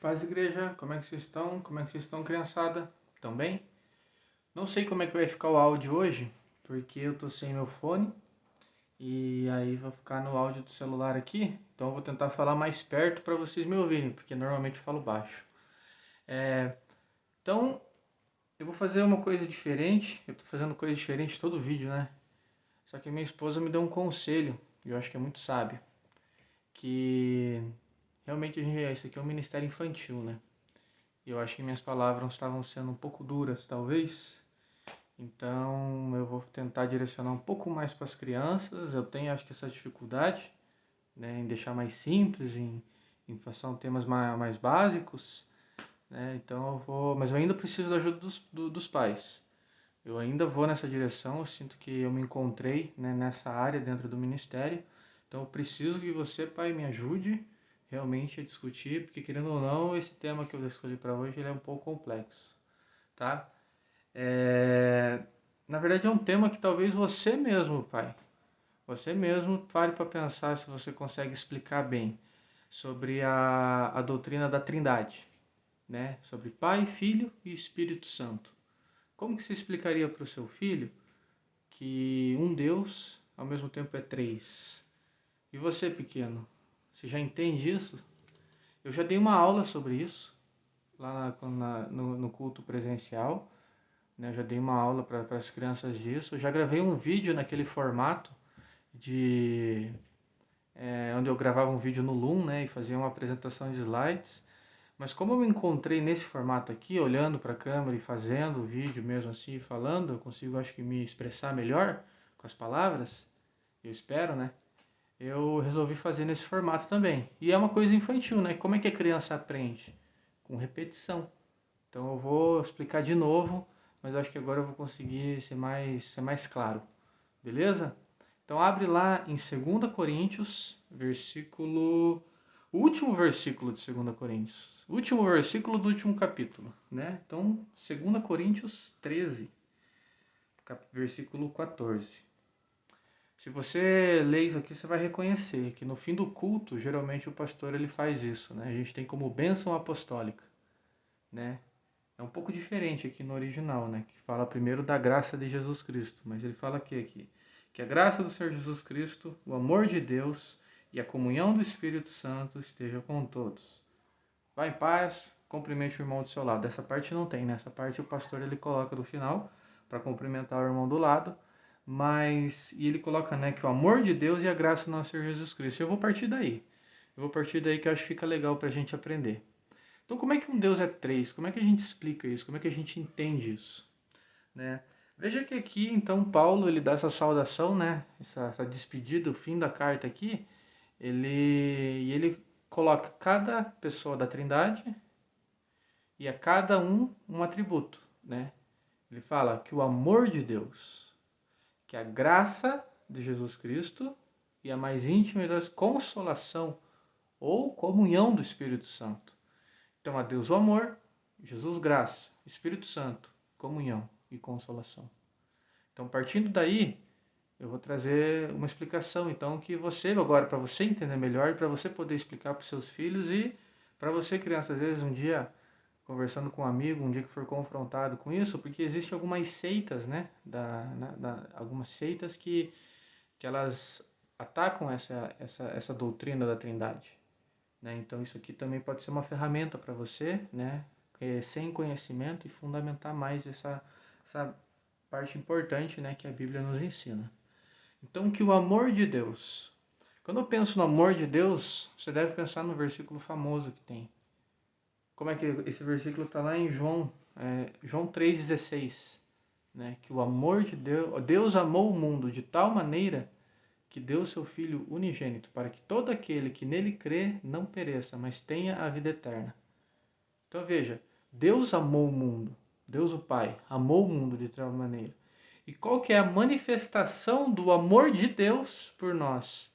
Paz, igreja, como é que vocês estão? Como é que vocês estão, criançada? Estão bem? Não sei como é que vai ficar o áudio hoje, porque eu tô sem meu fone e aí vai ficar no áudio do celular aqui. Então eu vou tentar falar mais perto para vocês me ouvirem, porque normalmente eu falo baixo. Então eu vou fazer uma coisa diferente. Eu tô fazendo coisa diferente todo vídeo, né? Só que minha esposa me deu um conselho, e eu acho que é muito sábio, que realmente isso aqui é um ministério infantil, né? Eu acho que minhas palavras estavam sendo um pouco duras, talvez. Então eu vou tentar direcionar um pouco mais para as crianças. Eu tenho, acho que, essa dificuldade, né, em deixar mais simples, em passar temas mais básicos, né? Então eu vou, mas eu ainda preciso da ajuda dos pais. Eu ainda vou nessa direção. Eu sinto que eu me encontrei, né, nessa área dentro do ministério. Então eu preciso que você, pai, me ajude realmente a discutir, porque querendo ou não, esse tema que eu escolhi para hoje ele é um pouco complexo, tá? É... Na verdade, é um tema que talvez você mesmo, pai, você mesmo pare para pensar se você consegue explicar bem sobre a doutrina da Trindade, né? Sobre Pai, Filho e Espírito Santo. Como que você explicaria para o seu filho que um Deus ao mesmo tempo é três? E você, pequeno, você já entende isso? Eu já dei uma aula sobre isso lá no culto presencial, né? Eu já dei uma aula para as crianças disso. Eu já gravei um vídeo naquele formato de onde eu gravava um vídeo no Loom, né, e fazia uma apresentação de slides. Mas como eu me encontrei nesse formato aqui, olhando para a câmera e fazendo o vídeo mesmo assim, falando, eu consigo, acho que, me expressar melhor com as palavras, eu espero, né? Eu resolvi fazer nesse formato também. E é uma coisa infantil, né? Como é que a criança aprende? Com repetição. Então eu vou explicar de novo, mas acho que agora eu vou conseguir ser mais claro. Beleza? Então abre lá em 2 Coríntios, versículo... O último versículo de 2 Coríntios. O último versículo do último capítulo, né? Então, 2 Coríntios 13, versículo 14. Se você lê isso aqui, você vai reconhecer que no fim do culto, geralmente o pastor ele faz isso, né? A gente tem como bênção apostólica, né? É um pouco diferente aqui no original, né? Que fala primeiro da graça de Jesus Cristo, mas ele fala aqui que a graça do Senhor Jesus Cristo, o amor de Deus e a comunhão do Espírito Santo esteja com todos. Vá em paz, cumprimente o irmão do seu lado. Essa parte não tem, né? Essa parte o pastor ele coloca no final para cumprimentar o irmão do lado, mas e ele coloca, né, que o amor de Deus e a graça do nosso Senhor Jesus Cristo. Eu vou partir daí. Eu vou partir daí que eu acho que fica legal para a gente aprender. Então, como é que um Deus é três? Como é que a gente explica isso? Como é que a gente entende isso? Né? Veja que aqui, então, Paulo, ele dá essa saudação, né? Essa despedida, o fim da carta aqui, ele coloca cada pessoa da Trindade e a cada um atributo, né? Ele fala que o amor de Deus, que a graça de Jesus Cristo e a mais íntima da consolação ou comunhão do Espírito Santo. Então, a Deus o amor, Jesus graça, Espírito Santo, comunhão e consolação. Então, partindo daí, eu vou trazer uma explicação, então, que você, agora, para você entender melhor, para você poder explicar para os seus filhos e para você, criança, às vezes, um dia, conversando com um amigo, um dia que for confrontado com isso, porque existem algumas seitas, né, algumas seitas que elas atacam essa doutrina da Trindade. Né? Então isso aqui também pode ser uma ferramenta para você, né? Sem conhecimento e fundamentar mais essa parte importante, né, que a Bíblia nos ensina. Então que o amor de Deus, quando eu penso no amor de Deus, você deve pensar no versículo famoso que tem. Como é que esse versículo está lá em João 3,16, né? Que o amor de Deus amou o mundo de tal maneira que deu seu Filho unigênito, para que todo aquele que nele crê não pereça, mas tenha a vida eterna. Então veja, Deus amou o mundo, Deus o Pai amou o mundo de tal maneira. E qual que é a manifestação do amor de Deus por nós?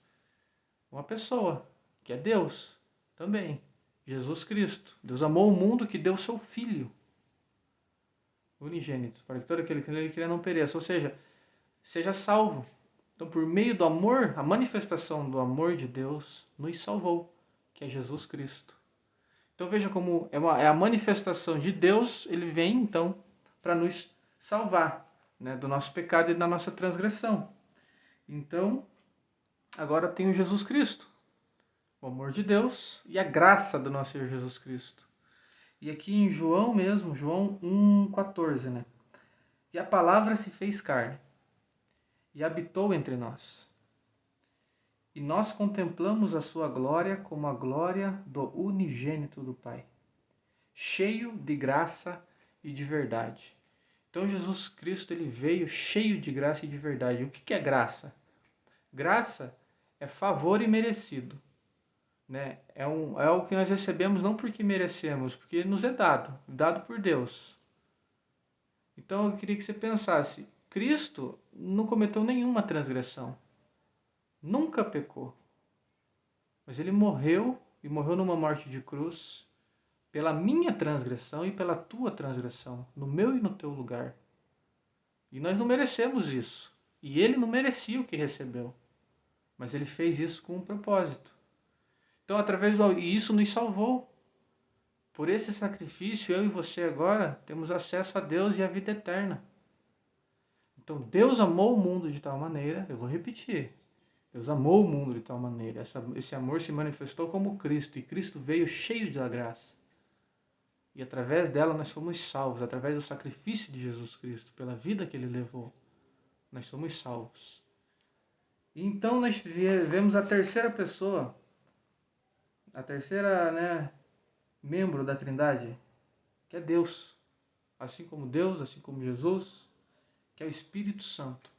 Uma pessoa, que é Deus também, Jesus Cristo. Deus amou o mundo que deu seu Filho unigênito, para que todo aquele que nele crê não pereça, ou seja, seja salvo. Então, por meio do amor, a manifestação do amor de Deus nos salvou, que é Jesus Cristo. Então veja como é a manifestação de Deus, ele vem então para nos salvar, né, do nosso pecado e da nossa transgressão. Então, agora tem o Jesus Cristo, o amor de Deus e a graça do nosso Senhor Jesus Cristo. E aqui em João mesmo, João 1,14, né? E a palavra se fez carne e habitou entre nós. E nós contemplamos a sua glória como a glória do unigênito do Pai, cheio de graça e de verdade. Então Jesus Cristo ele veio cheio de graça e de verdade. O que é graça? Graça é favor imerecido, né? É algo que nós recebemos não porque merecemos, porque nos é dado por Deus. Então eu queria que você pensasse, Cristo não cometeu nenhuma transgressão, nunca pecou, mas ele morreu e morreu numa morte de cruz pela minha transgressão e pela tua transgressão, no meu e no teu lugar. E nós não merecemos isso. E ele não merecia o que recebeu. Mas ele fez isso com um propósito. Então, e isso nos salvou. Por esse sacrifício, eu e você agora temos acesso a Deus e à vida eterna. Então, Deus amou o mundo de tal maneira, eu vou repetir. Deus amou o mundo de tal maneira. Esse amor se manifestou como Cristo. E Cristo veio cheio de graça. E através dela nós fomos salvos. Através do sacrifício de Jesus Cristo, pela vida que ele levou, nós somos salvos. Então nós vemos a terceira pessoa, a terceira, né, membro da Trindade, que é Deus. Assim como Deus, assim como Jesus, que é o Espírito Santo.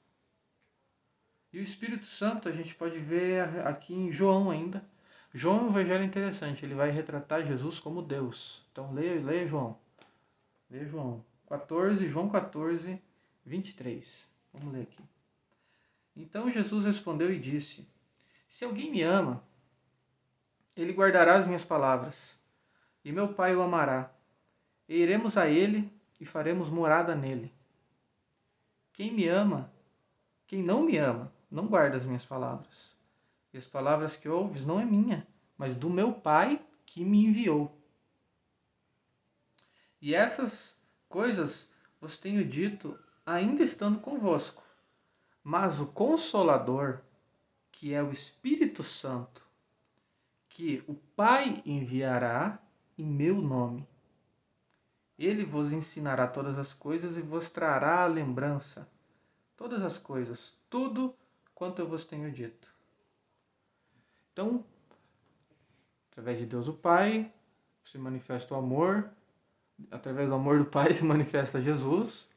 E o Espírito Santo a gente pode ver aqui em João ainda. João é um evangelho interessante, ele vai retratar Jesus como Deus. Então leia João. Leia João 14, João 14, 23. Vamos ler aqui. Então Jesus respondeu e disse: Se alguém me ama, ele guardará as minhas palavras, e meu Pai o amará. E iremos a ele e faremos morada nele. Quem não me ama, não guarda as minhas palavras. E as palavras que ouves não é minha, mas do meu Pai que me enviou. E essas coisas vos tenho dito ainda estando convosco. Mas o Consolador, que é o Espírito Santo, que o Pai enviará em meu nome, ele vos ensinará todas as coisas e vos trará a lembrança todas as coisas, tudo quanto eu vos tenho dito. Então, através de Deus o Pai, se manifesta o amor, através do amor do Pai se manifesta Jesus.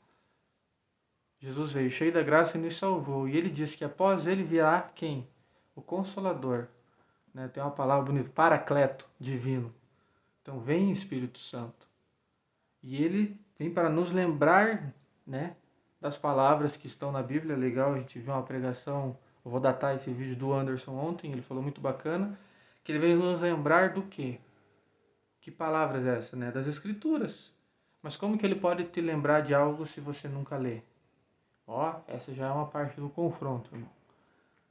Jesus veio cheio da graça e nos salvou. E ele disse que após ele virá quem? O Consolador. Né? Tem uma palavra bonita, Paracleto, divino. Então vem Espírito Santo. E ele vem para nos lembrar, né, das palavras que estão na Bíblia. Legal, a gente viu uma pregação, eu vou datar esse vídeo do Anderson ontem, ele falou muito bacana, que ele vem nos lembrar do quê? Que palavras é essa, né? Das Escrituras. Mas como que ele pode te lembrar de algo se você nunca lê? Ó, essa já é uma parte do confronto, irmão.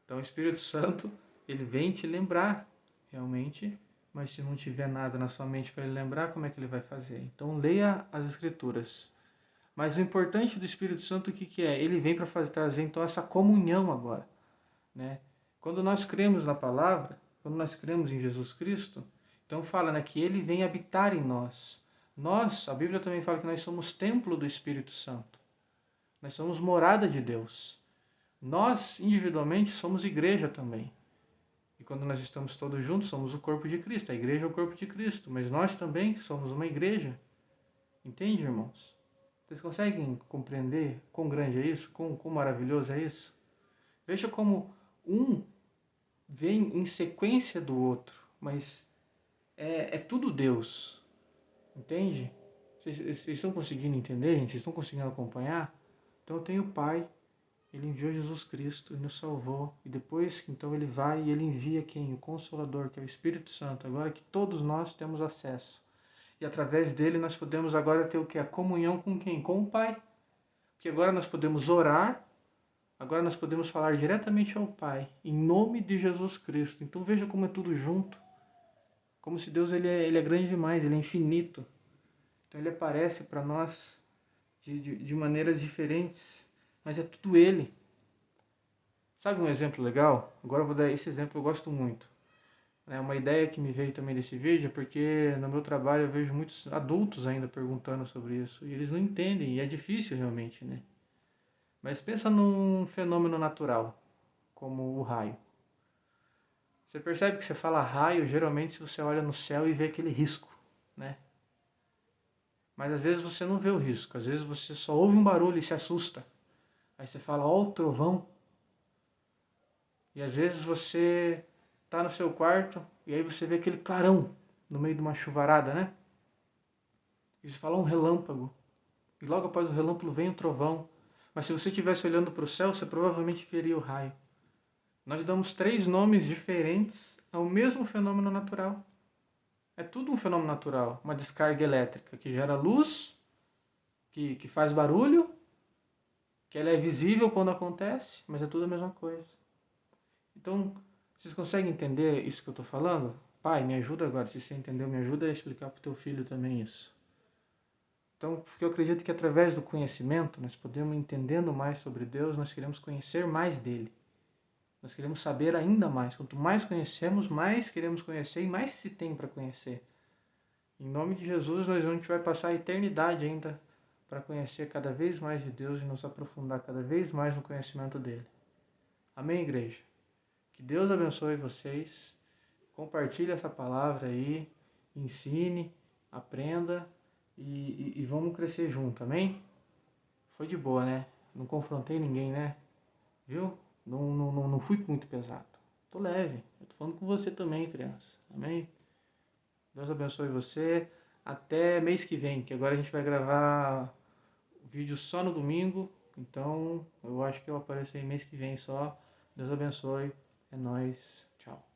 Então o Espírito Santo, ele vem te lembrar, realmente, mas se não tiver nada na sua mente para ele lembrar, como é que ele vai fazer? Então leia as Escrituras. Mas o importante do Espírito Santo, o que é? Ele vem para trazer então essa comunhão agora, né? Quando nós cremos na palavra, quando nós cremos em Jesus Cristo, então fala, né, que ele vem habitar em nós. Nós, a Bíblia também fala que nós somos templo do Espírito Santo. Nós somos morada de Deus. Nós, individualmente, somos igreja também. E quando nós estamos todos juntos, somos o corpo de Cristo. A igreja é o corpo de Cristo. Mas nós também somos uma igreja. Entende, irmãos? Vocês conseguem compreender quão grande é isso? Quão maravilhoso é isso? Veja como um vem em sequência do outro. Mas é tudo Deus. Entende? Vocês estão conseguindo entender, gente? Vocês estão conseguindo acompanhar? Então eu tenho o Pai, ele enviou Jesus Cristo e nos salvou. E depois, então, ele vai e ele envia quem? O Consolador, que é o Espírito Santo. Agora que todos nós temos acesso. E através dele nós podemos agora ter o que? A comunhão com quem? Com o Pai. Porque agora nós podemos orar, agora nós podemos falar diretamente ao Pai, em nome de Jesus Cristo. Então veja como é tudo junto. Como se Deus ele é grande demais, ele é infinito. Então ele aparece para nós de maneiras diferentes, mas é tudo ele. Sabe um exemplo legal? Agora eu vou dar esse exemplo, eu gosto muito. É uma ideia que me veio também desse vídeo, é porque no meu trabalho eu vejo muitos adultos ainda perguntando sobre isso, e eles não entendem, e é difícil realmente, né? Mas pensa num fenômeno natural, como o raio. Você percebe que você fala raio, geralmente você olha no céu e vê aquele risco, né? Mas às vezes você não vê o risco, às vezes você só ouve um barulho e se assusta. Aí você fala, ó o trovão. E às vezes você tá no seu quarto e aí você vê aquele clarão no meio de uma chuvarada, né? E você fala um relâmpago. E logo após o relâmpago vem o trovão. Mas se você estivesse olhando para o céu, você provavelmente veria o raio. Nós damos 3 nomes diferentes ao mesmo fenômeno natural. É tudo um fenômeno natural. Uma descarga elétrica que gera luz, que faz barulho, que ela é visível quando acontece, mas é tudo a mesma coisa. Então, vocês conseguem entender isso que eu estou falando? Pai, me ajuda agora, se você entendeu, me ajuda a explicar para o teu filho também isso. Então, porque eu acredito que através do conhecimento, nós podemos entendendo mais sobre Deus, nós queremos conhecer mais dele. Nós queremos saber ainda mais. Quanto mais conhecemos, mais queremos conhecer e mais se tem para conhecer. Em nome de Jesus, a gente vai passar a eternidade ainda para conhecer cada vez mais de Deus e nos aprofundar cada vez mais no conhecimento dele. Amém, igreja? Que Deus abençoe vocês. Compartilhe essa palavra aí, ensine, aprenda e vamos crescer junto, amém? Foi de boa, né? Não confrontei ninguém, né? Viu? Não fui muito pesado. Tô leve. Eu tô falando com você também, criança. Amém? Deus abençoe você. Até mês que vem, que agora a gente vai gravar o vídeo só no domingo. Então, eu acho que eu apareço aí mês que vem só. Deus abençoe. É nóis. Tchau.